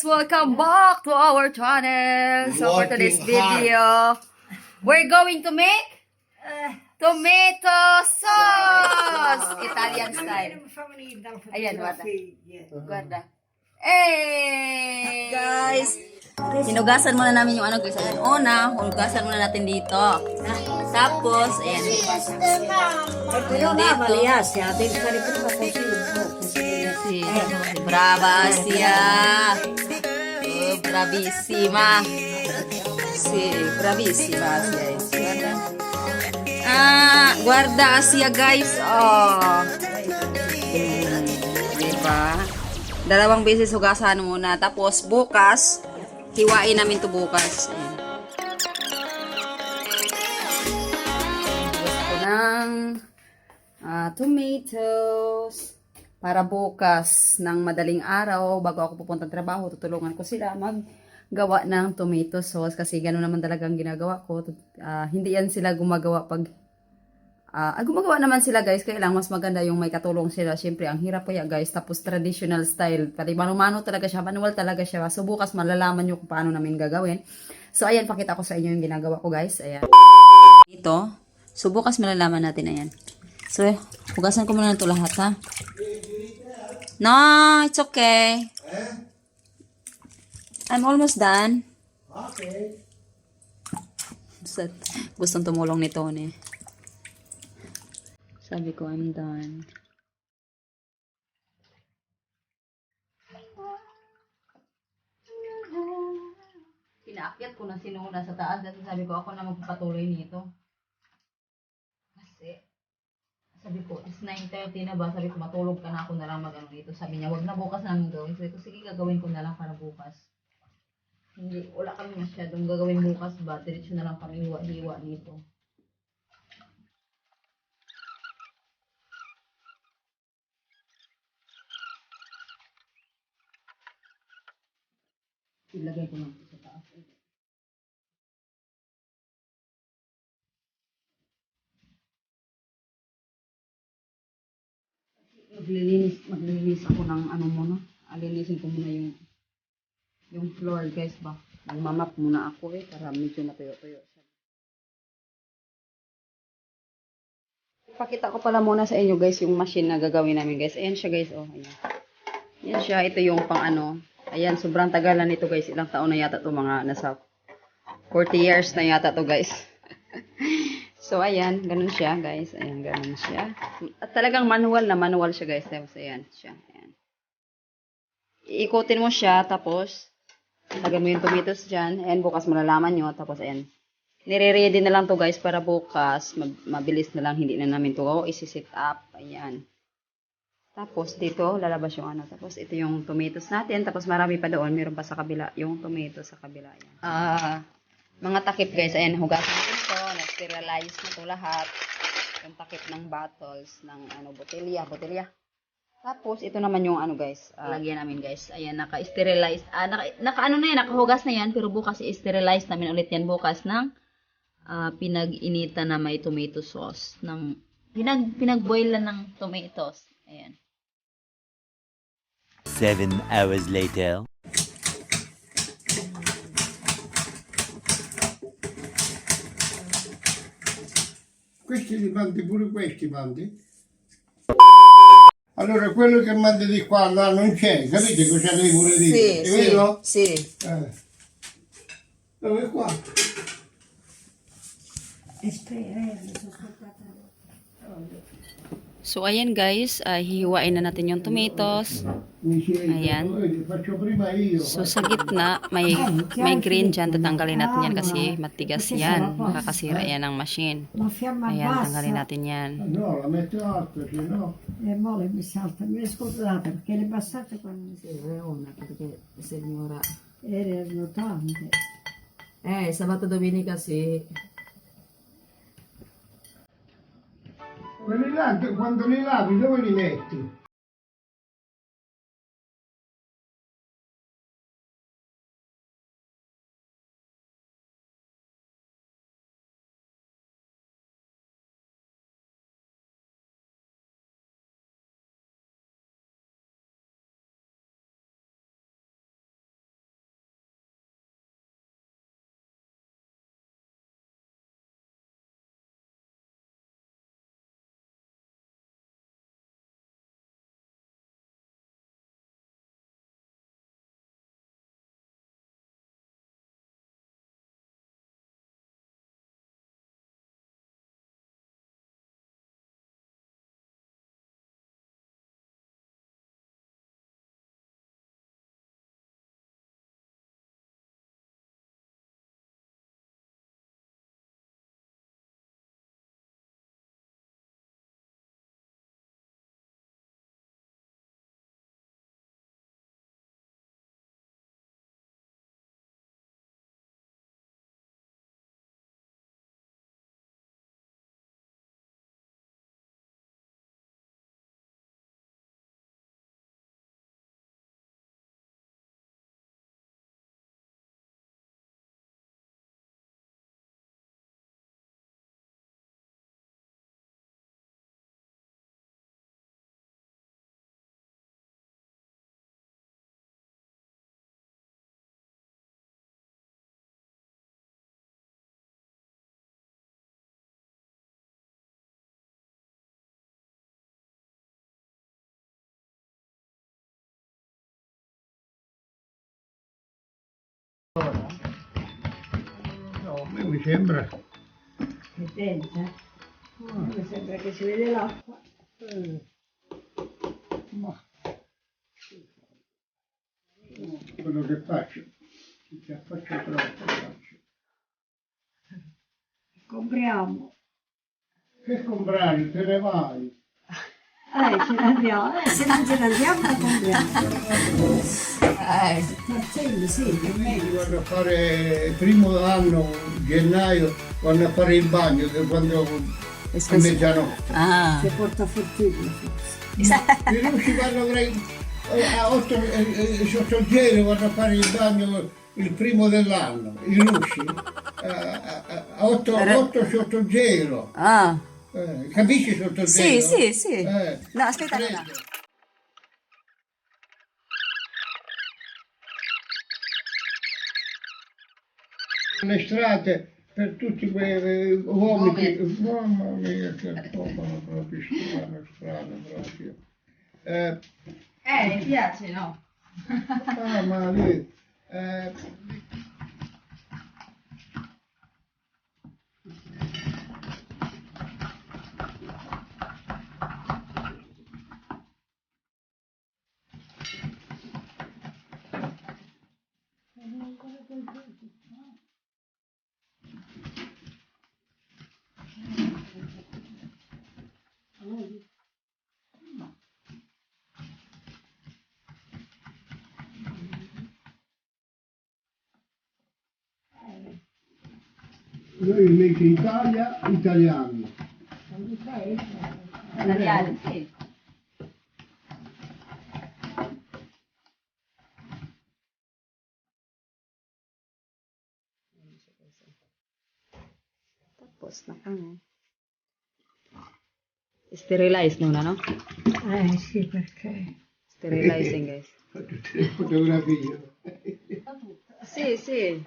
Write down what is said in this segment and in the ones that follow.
welcome back to our channel. So for today's video, we're going to make tomato sauce, Italian style. Ayan, guarda. Hey! Guys, hinugasan muna namin yung ano guys. Ayan, una, hugasan muna natin dito. Tapos, ayan. Si brava siya. Oh, bravissima. Si bravissima siya. Guarda siya guys. Oh. Diba? Dalawang beses hugasan muna. Tapos bukas, hiwain namin to bukas. Ayan. Gusto ko ng tomatoes. Para bukas ng madaling araw, bago ako pupunta ng trabaho, tutulungan ko sila maggawa ng tomato sauce. Kasi gano'n naman talagang ginagawa ko. Hindi yan sila gumagawa pag... gumagawa naman sila guys, kaya lang mas maganda yung may katulong sila. Siyempre, ang hirap kaya guys. Tapos traditional style. Pati mano-mano talaga siya, manual talaga siya. So bukas malalaman nyo kung paano namin gagawin. So ayan, pakita ko sa inyo yung ginagawa ko guys. Ayan. Ito. So bukas malalaman natin, ayan. So, hugasan ko muna ito lahat ha. No, it's okay. I'm almost done. Okay. Gustong tumulong ni Tony. Sabi ko, I'm done. Pinaakyat ko na sinuna sa taas kasi sabi ko ako na magpapatuloy nito. Kasi sabi ko, it's 9:30 na ba? Sabi ko, matulog ka na ako na lang mag-ano dito. Sabi niya, wag na bukas namin gawin. Sabi ko, sige, gagawin ko na lang para bukas. Hindi, wala kami masyadong gagawin bukas ba? Diretso na lang kami hiwa-hiwa dito. Ilagay ko lang ito sa taas. Maglilinis ako ng ano muna. Alinisin ko muna yung floor guys ba. Magmamap muna ako para medyo matuyo-tuyo siya. Pakita ko pala muna sa inyo guys yung machine na gagawin namin guys. Ayan siya guys, oh. Ayan. Ayan siya, ito yung pang ano. Ayan, sobrang tagal na nito guys. Ilang taon na yata to, mga nasa 40 years na yata to guys. So, ayan, ganun siya, guys. Ayan, ganun siya. At talagang manual siya, guys. Tapos, ayan, siya. Ayan. Iikutin mo siya, tapos, lagyan mo yung tomatoes dyan. Ayan, bukas malalaman nyo. Tapos, ayan. Nire-ready na lang to, guys, para bukas. Mabilis na lang, hindi na namin to isi-set up. Ayan. Tapos, dito, lalabas yung ano. Tapos, ito yung tomatoes natin. Tapos, marami pa doon. Meron pa sa kabila. Yung tomatoes sa kabila. Ayan. Mga takip, guys. Ayan, hugasan natin ito. Na-sterilize na ito lahat. Yung takip ng bottles, ng ano, botelya. Tapos, ito naman yung ano, guys. Lagyan namin, guys. Ayan, naka-sterilize. Naka-ano na yan, nakahugas na yan. Pero bukas, i-sterilize namin ulit yan bukas ng pinag-inita na may tomato sauce. Pinag-boil lang ng tomatoes. Ayan. 7 hours later. Questi li mandi pure questi, mandi? Allora, quello che mandi di qua là non c'è, capite cosa devi pure dire? È vero? Sì. Dove qua? So, ayan guys, hihiwain na natin yung tomatoes. Ayan. Faccio prima io. So, sa gitna, may green dyan. Tatanggalin natin yan kasi matigas yan. Makakasira yan ng machine. Ayan, tanggalin natin yan. No, la metto alta, se no. Mole mi salta, mi scordate perché le passate quando si Una, perché signora... erano tante. Sabato domenica sì. Quelli là, quando li lavi, dove li metti? No, a me mi sembra. Vedete? Mi sembra che si vede l'acqua. Ma quello che faccio, se faccio troppo faccio. Compriamo. Che comprare, te ne vai. Ce ne andiamo. Se non ce ne andiamo, la compriamo. Marcelli, sì, è meglio. Vanno a fare il primo anno, gennaio, vanno a fare il bagno che quando è mezzanotte. Ah. Che porta fortuna, forse. I russi vanno a 8 sotto il gelo, vanno a fare il bagno il primo dell'anno, i russi. A 8 sotto il gelo. Ah. Capisci sotto il Sì, gelo? sì, sì. No, aspetta, freddo. no. Le strade per tutti quei vomiti, mamma mia che pomano proprio, strano, proprio. Mi piace, no? Ma lì, noi invece in Italia, italiani. Italiani, sì. Tapos na kami. Sterilize muna, no? Sì, perché? Sterilizing, guys. Tutte le fotografie. Sì, sì.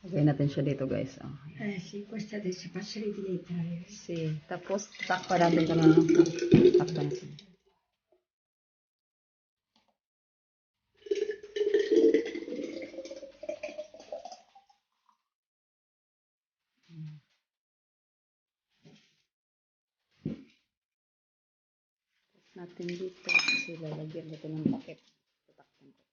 Lagay natin siya dito, guys. Oh. Sì, questa adesso passerei dietro. Si, tapos takpan natin ito na. Takpan natin. Natin dito kasi lalagyan dito ng takip. Takpan ko.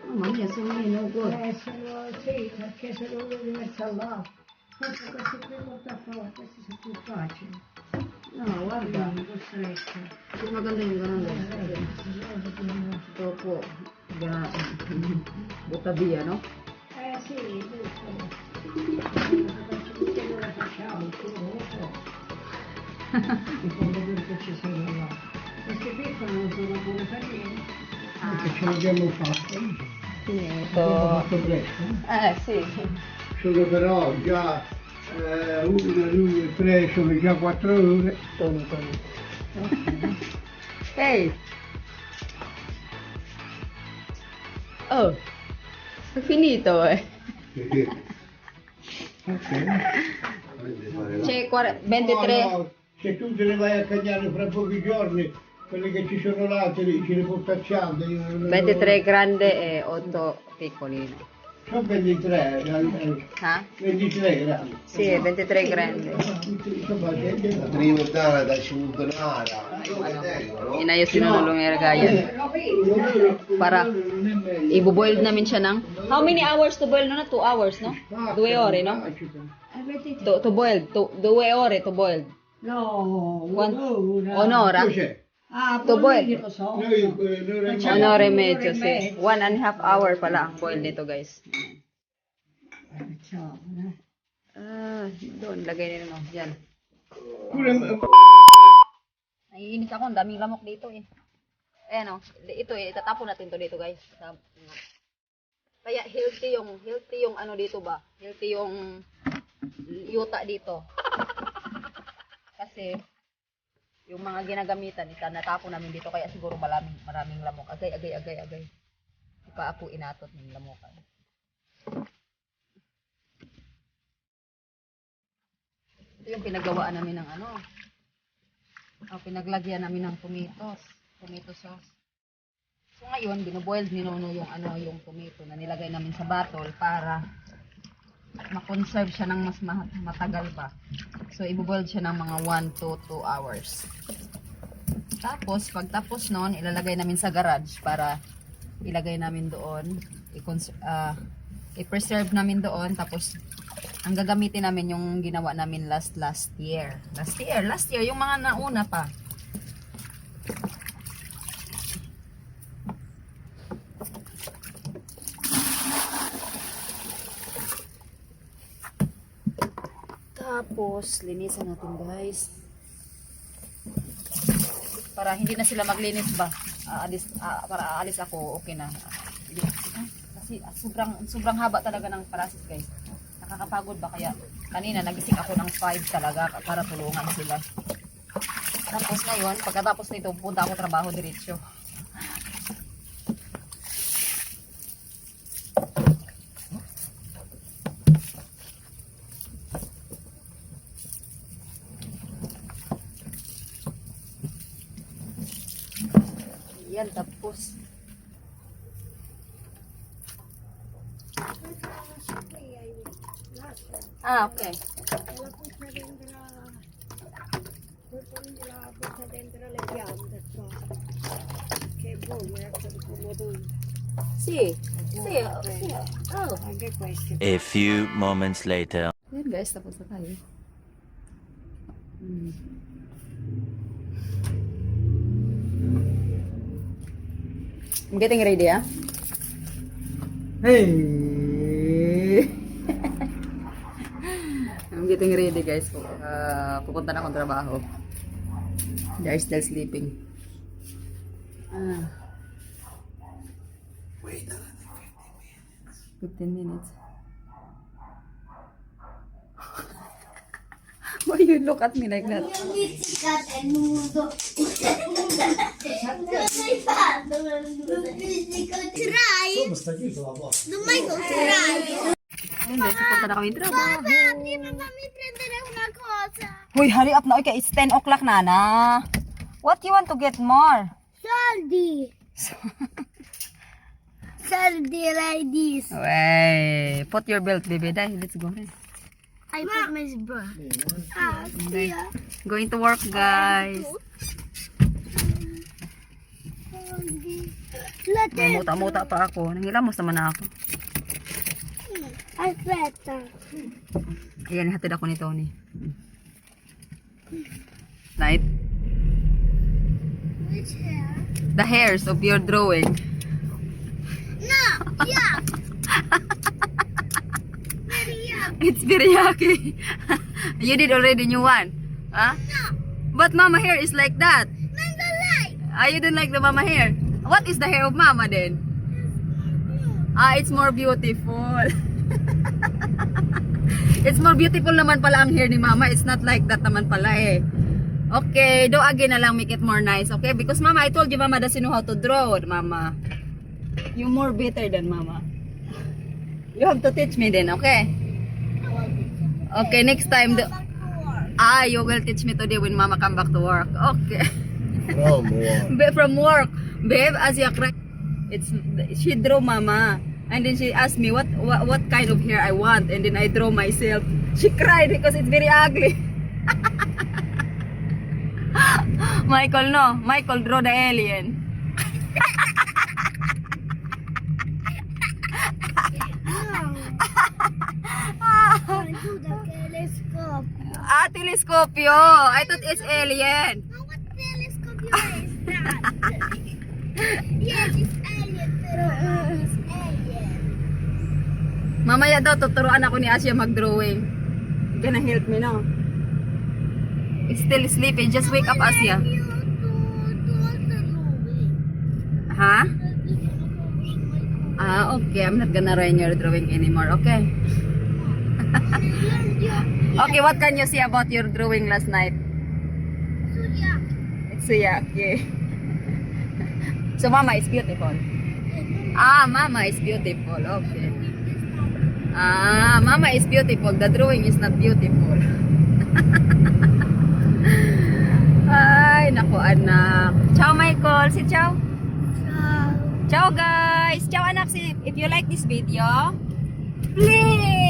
Mamma mia, sono meno uguali. Sì, perché se lo devi mettere là. Forse questi qui porta fuori, questi sono più facili. No, guarda. Costretto. Più maganda yung ganun, guys. Dopo, butta via, no? Sì, giusto. Perché non la facciamo, tu non lo so. E quando vedo che ci sono là. Questi piccoli non sono buone per niente. Che ce l'abbiamo fatto. Finito. Abbiamo fatto presto. Sì. Sono però già 1, 2, 3, sono già 4 ore. Tony. Hey! Oh! È finito, eh! C'è 23. No, se tu te ne vai a Cagnano fra pochi giorni, quelli che ci sono là ce li portacciamo. 23 grande e 8 piccolino. Sono 23, Ha? 23 grandi. Sì, 23 grande. Insomma, La prima tara da Cimuntonara. Inayos din ng lumiragayan. Para ibuboil namin siya ng... How many hours to boil no na? 2 hours, no? 2 ore, no? To boil. 2 ore to boil. No, Un'ora? Cos'è? Ah, To boil. poi lo so. Noi, Un'ora e medyo, sì. 1.5 hour pala ang boil nito, guys. Ciao. Doon, lagay nila, no? Diyan. pure, Naiinis ako, ang daming lamok dito eh. Ayan o, ito eh, itatapon natin to dito guys. Kaya healthy yung ano dito ba? Healthy yung yuta dito. Kasi, yung mga ginagamitan, natapon namin dito, kaya siguro maraming lamok. Agay. Di pa ako inatot ng lamokan. Ito yung pinagawaan namin ng ano. Pinaglagyan namin ng tomato sauce. So ngayon, binoboil ni Nono yung tomato na nilagay namin sa bottle para ma-conserve siya ng mas matagal pa. So iboboil siya ng mga 1 to 2 hours. Tapos, pagtapos nun, ilalagay namin sa garage para ilagay namin doon, i-preserve namin doon, tapos ang gagamitin namin yung ginawa namin last year. Last year, yung mga nauna pa. Tapos, linisan natin guys. Para hindi na sila maglinis ba. Para aalis ako, okay na. Kasi sobrang haba talaga ng process guys. Nakakapagod ba, kaya kanina nagising ako ng 5 talaga para tulungan sila. Tapos ngayon, pagkatapos nito, punta ako trabaho diretsyo. Yan, tapos okay. La puzza dentro le piante qua. Che buono, ecco il pomodoro. Sì. Oh. Anche questi. A few moments later. Yan guys, tapos na tayo. I'm getting ready, ah. Hey! I'm getting ready, guys. Pupunta na akong trabaho. They're still sleeping. Wait, 15 minutes. Why you look at me like that? Non mi sticcate il nudo. Non hai fatto il nudo. Non mi sticcate. Non mai conterai. Ayun guys, pupunta na kami trabaho. Fammi prendere una cosa. Hoy, hurry up na. Okay, it's 10 o'clock na na. What you want to get more? Soldi. Soldi like this. Wey, put your belt, baby. Dai, let's go. I put my bra. Okay. Going to work, guys. May muta-muta pa ako. Nangilamos naman na ako. Aspetta. Ayan, hatid ako ni Tony. Light. Which hair? The hairs of your drawing. No, yeah. It's very yucky. You did already new one. Huh? No, But mama hair is like that. man the light. You don't like the mama hair. What is the hair of mama then? It's more beautiful. It's more beautiful naman pala ang hair ni mama. It's not like that naman pala eh. Okay, do again na lang, make it more nice. Okay, because mama, I told you mama doesn't know how to draw. Mama, you're more better than mama. You have to teach me then, okay? Okay, next time you will teach me today when mama come back to work. Okay. From work. Babe, Asia cried. She drew mama. And then she asked me what kind of hair I want. And then I draw myself. She cried because it's very ugly. Michael, no. Michael draw the alien. I do the telescope. Telescopio. I thought it's alien. Oh, what telescope is that? Yes, it's alien, pero it's alien. Mamaya daw, tuturuan ako ni Asia mag-drawing. Gonna help me, no? It's still sleepy. Just wake up, Asia. You do the drawing. Ha? Okay. I'm not gonna write your drawing anymore. Okay. Okay, what can you say about your drawing last night? It's okay. So mama is beautiful. Mama is beautiful. Okay. Mama is beautiful. The drawing is not beautiful. Ay, naku anak. Ciao Michael. Si ciao. Ciao guys. Ciao anak. If you like this video, please